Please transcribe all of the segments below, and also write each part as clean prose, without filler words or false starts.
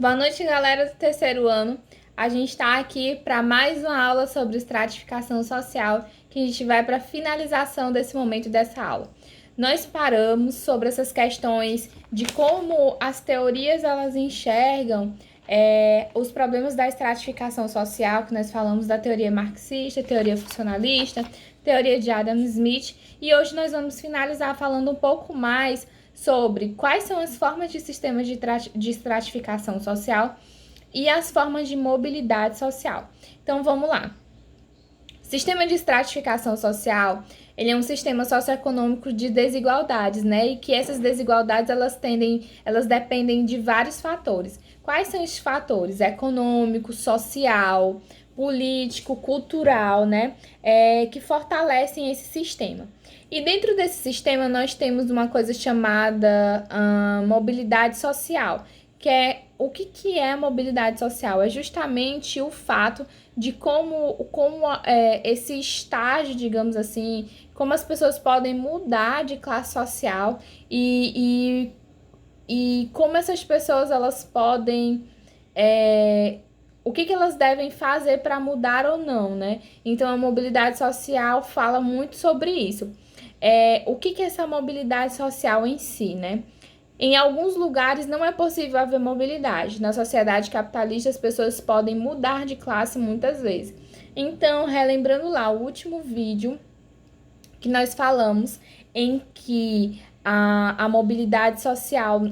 Boa noite, galera do terceiro ano. A gente está aqui para mais uma aula sobre estratificação social, que a gente vai para a finalização desse momento dessa aula. Nós paramos sobre essas questões de como as teorias elas enxergam os problemas da estratificação social, que nós falamos da teoria marxista, teoria funcionalista, teoria de Adam Smith, e hoje nós vamos finalizar falando um pouco mais sobre quais são as formas de sistemas de estratificação social e as formas de mobilidade social. Então vamos lá. Sistema de estratificação social, ele é um sistema socioeconômico de desigualdades, né? E que essas desigualdades elas dependem de vários fatores. Quais são esses fatores? Econômico, social, político, cultural, né? Que fortalecem esse sistema. E dentro desse sistema nós temos uma coisa chamada mobilidade social, que é o que é a mobilidade social? É justamente o fato de como esse estágio, digamos assim, como as pessoas podem mudar de classe social e como essas pessoas elas podem o que elas devem fazer para mudar ou não, né? Então a mobilidade social fala muito sobre isso. O que é essa mobilidade social em si, né? Em alguns lugares não é possível haver mobilidade. Na sociedade capitalista, as pessoas podem mudar de classe muitas vezes. Então, relembrando lá o último vídeo que nós falamos, em que a mobilidade social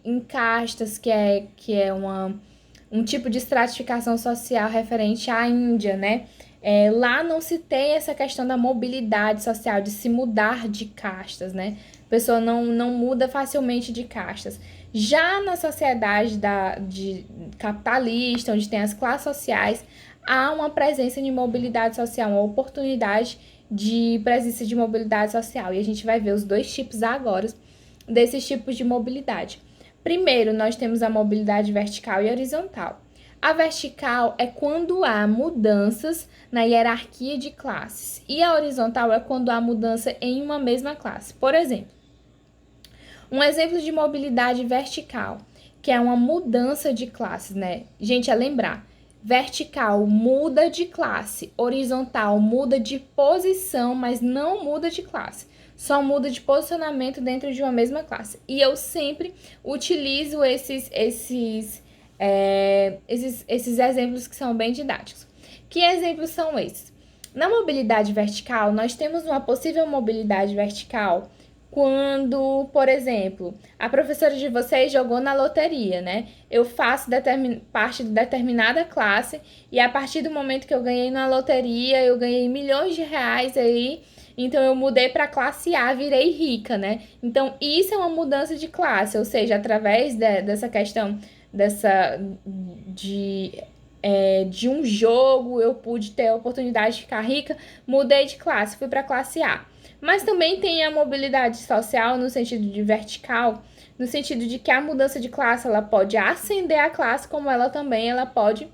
em castas, que é um tipo de estratificação social referente à Índia, né? Lá não se tem essa questão da mobilidade social, de se mudar de castas, né? A pessoa não muda facilmente de castas. Já na sociedade de capitalista, onde tem as classes sociais, há uma presença de mobilidade social, uma oportunidade de presença de mobilidade social. E a gente vai ver os dois tipos agora desses tipos de mobilidade. Primeiro, nós temos a mobilidade vertical e horizontal. A vertical é quando há mudanças na hierarquia de classes, e a horizontal é quando há mudança em uma mesma classe. Por exemplo, um exemplo de mobilidade vertical, que é uma mudança de classes, né? Gente, é lembrar, vertical muda de classe, horizontal muda de posição, mas não muda de classe. Só muda de posicionamento dentro de uma mesma classe. E eu sempre utilizo esses exemplos que são bem didáticos. Que exemplos são esses? Na mobilidade vertical, nós temos uma possível mobilidade vertical quando, por exemplo, a professora de vocês jogou na loteria, né? Eu faço parte de determinada classe e a partir do momento que eu ganhei na loteria, eu ganhei milhões de reais aí, então eu mudei para classe A, virei rica, né? Então isso é uma mudança de classe, ou seja, através dessa questão de um jogo, eu pude ter a oportunidade de ficar rica, mudei de classe, fui para classe A. Mas também tem a mobilidade social no sentido de vertical, no sentido de que a mudança de classe ela pode ascender a classe, como ela também ela pode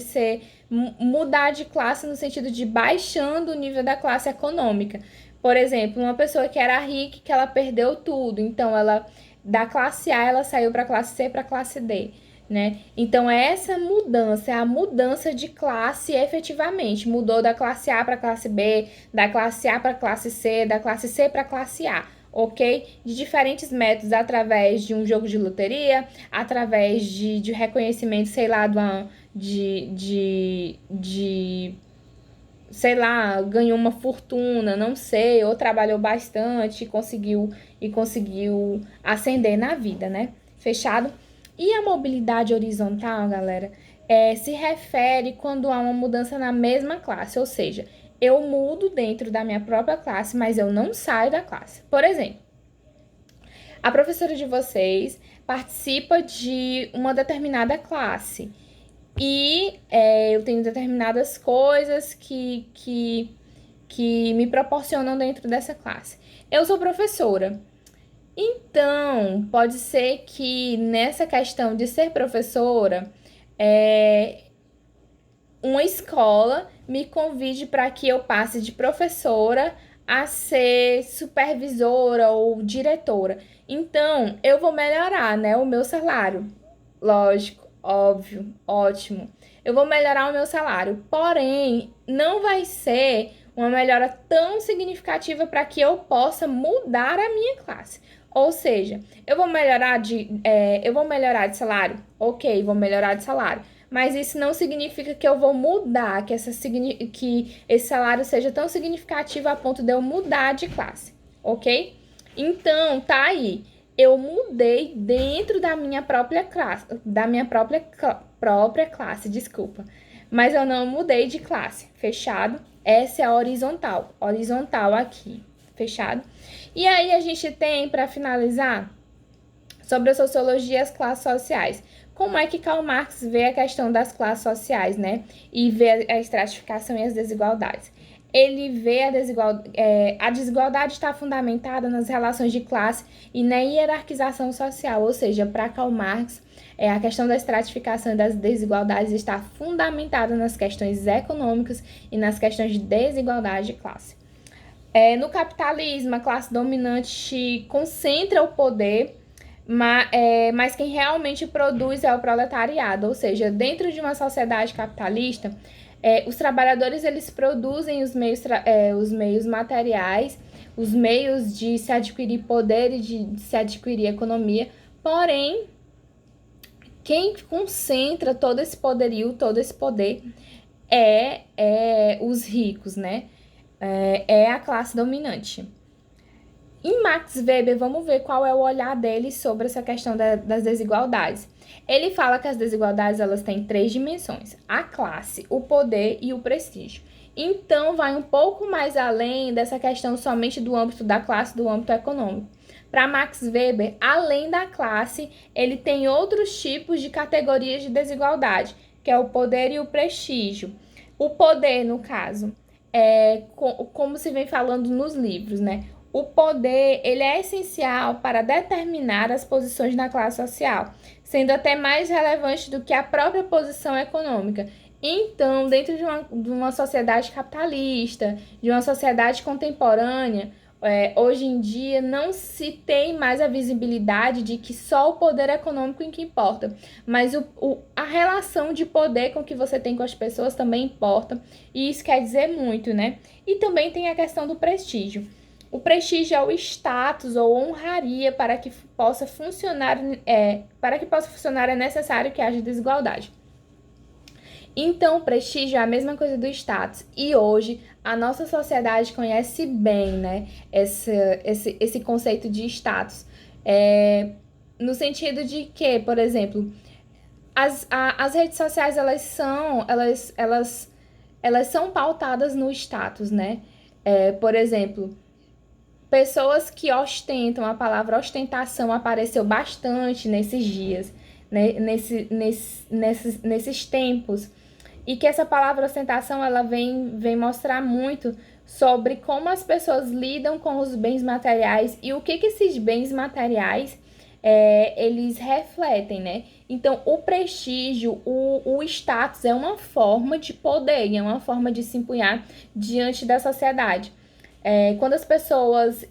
ser mudar de classe no sentido de baixando o nível da classe econômica. Por exemplo, uma pessoa que era rica, que ela perdeu tudo, então ela da classe A ela saiu para a classe C, para a classe D, né? Então essa mudança é a mudança de classe efetivamente, mudou da classe A para a classe B, da classe A para a classe C, da classe C para a classe A, ok? De diferentes métodos, através de um jogo de loteria, através de reconhecimento, sei lá, sei lá, ganhou uma fortuna, não sei, ou trabalhou bastante e conseguiu ascender na vida, né? Fechado? E a mobilidade horizontal, galera, se refere quando há uma mudança na mesma classe, ou seja, eu mudo dentro da minha própria classe, mas eu não saio da classe. Por exemplo, a professora de vocês participa de uma determinada classe e eu tenho determinadas coisas que me proporcionam dentro dessa classe. Eu sou professora, então pode ser que nessa questão de ser professora, uma escola me convide para que eu passe de professora a ser supervisora ou diretora. Então, eu vou melhorar, né, o meu salário. Lógico, óbvio, ótimo. Eu vou melhorar o meu salário, porém, não vai ser uma melhora tão significativa para que eu possa mudar a minha classe. Ou seja, eu vou melhorar de salário? Ok, vou melhorar de salário. Mas isso não significa que eu vou mudar, que esse salário seja tão significativo a ponto de eu mudar de classe, ok? Então, tá aí. Eu mudei dentro da minha própria classe, própria classe, desculpa. Mas eu não mudei de classe, fechado? Essa é a horizontal aqui, fechado? E aí a gente tem, para finalizar, sobre a sociologia e as classes sociais. Como é que Karl Marx vê a questão das classes sociais, né? E vê a estratificação e as desigualdades. Ele vê a desigualdade está fundamentada nas relações de classe e na hierarquização social, ou seja, para Karl Marx, a questão da estratificação e das desigualdades está fundamentada nas questões econômicas e nas questões de desigualdade de classe. No capitalismo, a classe dominante concentra o poder, mas quem realmente produz é o proletariado, ou seja, dentro de uma sociedade capitalista, os trabalhadores eles produzem os meios materiais, os meios de se adquirir poder e de se adquirir economia, porém, quem concentra todo esse poderio, todo esse poder é os ricos, né? É a classe dominante. Em Max Weber, vamos ver qual é o olhar dele sobre essa questão das desigualdades. Ele fala que as desigualdades elas têm 3 dimensões: a classe, o poder e o prestígio. Então, vai um pouco mais além dessa questão somente do âmbito da classe, do âmbito econômico. Para Max Weber, além da classe, ele tem outros tipos de categorias de desigualdade, que é o poder e o prestígio. O poder, no caso, como se vem falando nos livros, né? O poder, ele é essencial para determinar as posições na classe social, sendo até mais relevante do que a própria posição econômica. Então, dentro de uma sociedade capitalista, de uma sociedade contemporânea, hoje em dia não se tem mais a visibilidade de que só o poder econômico é que importa, mas a relação de poder com que você tem com as pessoas também importa, e isso quer dizer muito, né? E também tem a questão do prestígio. O prestígio é o status ou honraria para que possa funcionar, é necessário que haja desigualdade. Então, o prestígio é a mesma coisa do status. E hoje, a nossa sociedade conhece bem, né, esse conceito de status. No sentido de que, por exemplo, as redes sociais, elas são pautadas no status, né? Por exemplo, pessoas que ostentam, a palavra ostentação apareceu bastante nesses dias, né? Nesses tempos. E que essa palavra ostentação, ela vem mostrar muito sobre como as pessoas lidam com os bens materiais e o que esses bens materiais eles refletem, né? Então, o prestígio, o status é uma forma de poder, é uma forma de se empunhar diante da sociedade. Quando as pessoas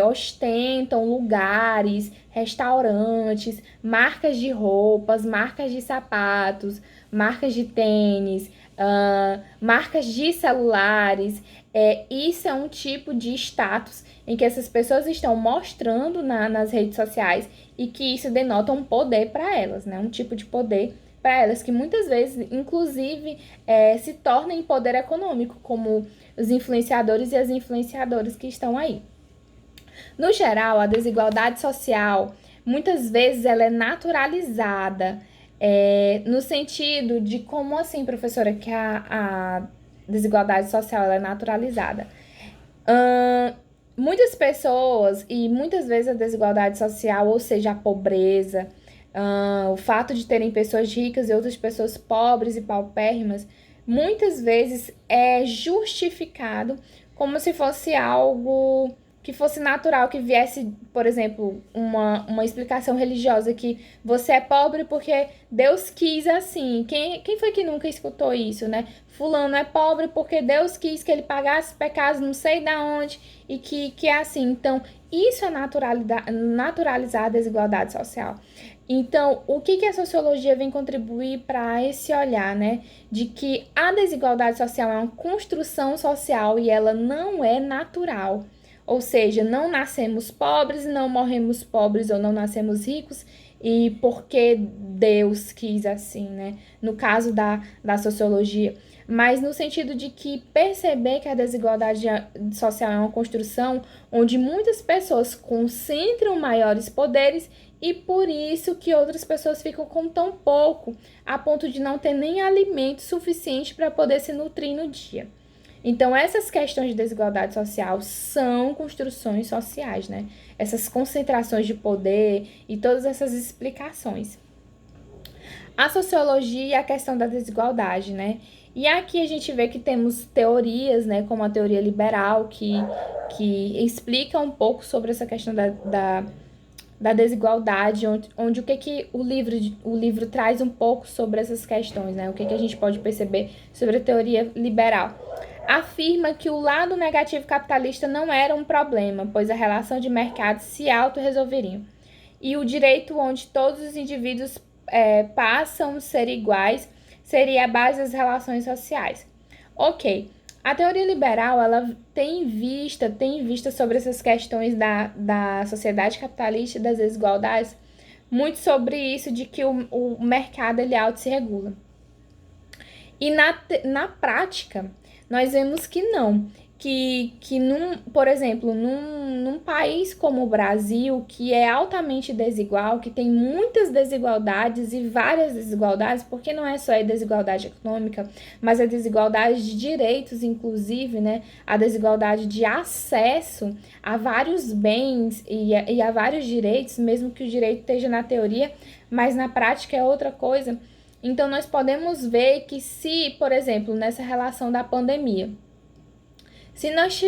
ostentam lugares, restaurantes, marcas de roupas, marcas de sapatos, marcas de tênis, marcas de celulares. Isso é um tipo de status em que essas pessoas estão mostrando nas redes sociais e que isso denota um poder para elas, né? Um tipo de poder para elas que muitas vezes, inclusive, se torna em poder econômico, como os influenciadores e as influenciadoras que estão aí. No geral, a desigualdade social, muitas vezes, ela é naturalizada, no sentido de como assim, professora, que a desigualdade social ela é naturalizada. Muitas pessoas, e muitas vezes a desigualdade social, ou seja, a pobreza, o fato de terem pessoas ricas e outras pessoas pobres e paupérrimas, muitas vezes é justificado como se fosse algo que fosse natural, que viesse, por exemplo, uma explicação religiosa que você é pobre porque Deus quis assim. Quem foi que nunca escutou isso, né? Fulano é pobre porque Deus quis que ele pagasse pecados não sei da onde e que é assim. Então, isso é naturalizar a desigualdade social. Então, o que a sociologia vem contribuir para esse olhar, né? De que a desigualdade social é uma construção social e ela não é natural. Ou seja, não nascemos pobres, não morremos pobres ou não nascemos ricos e porque Deus quis assim, né? No caso da sociologia. Mas no sentido de que perceber que a desigualdade social é uma construção onde muitas pessoas concentram maiores poderes e por isso que outras pessoas ficam com tão pouco, a ponto de não ter nem alimento suficiente para poder se nutrir no dia. Então, essas questões de desigualdade social são construções sociais, né? Essas concentrações de poder e todas essas explicações. A sociologia e a questão da desigualdade, né? E aqui a gente vê que temos teorias, né? Como a teoria liberal, que explica um pouco sobre essa questão da desigualdade, onde o que o livro traz um pouco sobre essas questões, né? O que a gente pode perceber sobre a teoria liberal. Afirma que o lado negativo capitalista não era um problema, pois a relação de mercado se autorresolveria. E o direito onde todos os indivíduos passam a ser iguais seria a base das relações sociais. Ok, a teoria liberal ela tem vista sobre essas questões da sociedade capitalista e das desigualdades, muito sobre isso de que o mercado ele auto se regula. E na prática, nós vemos que não. Por exemplo, num país como o Brasil, que é altamente desigual, que tem muitas desigualdades e várias desigualdades, porque não é só a desigualdade econômica, mas a desigualdade de direitos, inclusive, né? A desigualdade de acesso a vários bens e a vários direitos, mesmo que o direito esteja na teoria, mas na prática é outra coisa. Então, nós podemos ver que se, por exemplo, nessa relação da pandemia, se nós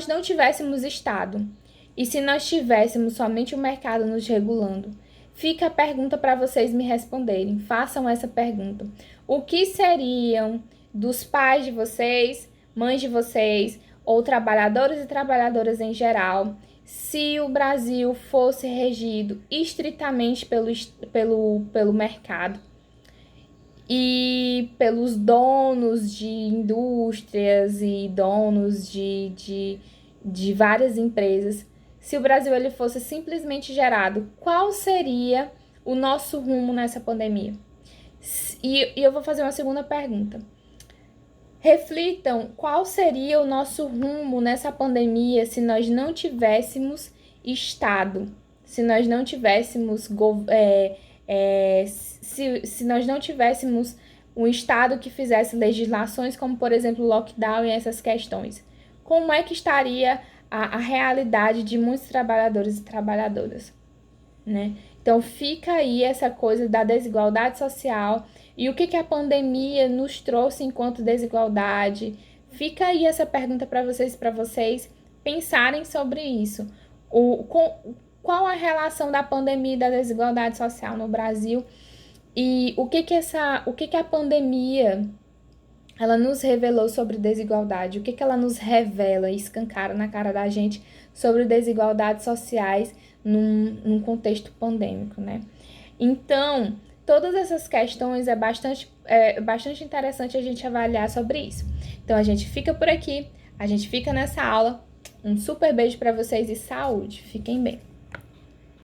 não tivéssemos Estado e se nós tivéssemos somente o mercado nos regulando, fica a pergunta para vocês me responderem. Façam essa pergunta. O que seriam dos pais de vocês, mães de vocês, ou trabalhadores e trabalhadoras em geral, se o Brasil fosse regido estritamente pelo mercado e pelos donos de indústrias e donos de várias empresas, se o Brasil ele fosse simplesmente gerado, qual seria o nosso rumo nessa pandemia? E eu vou fazer uma segunda pergunta. Reflitam qual seria o nosso rumo nessa pandemia se nós não tivéssemos Estado, se nós não tivéssemos se nós não tivéssemos um Estado que fizesse legislações como, por exemplo, o lockdown e essas questões. Como é que estaria a realidade de muitos trabalhadores e trabalhadoras, né? Então, fica aí essa coisa da desigualdade social e o que a pandemia nos trouxe enquanto desigualdade. Fica aí essa pergunta para vocês pensarem sobre isso. Qual a relação da pandemia e da desigualdade social no Brasil e o que a pandemia ela nos revelou sobre desigualdade, o que ela nos revela e escancara na cara da gente sobre desigualdades sociais num contexto pandêmico, né? Então, todas essas questões é bastante interessante a gente avaliar sobre isso. Então, a gente fica por aqui, a gente fica nessa aula. Um super beijo para vocês e saúde. Fiquem bem.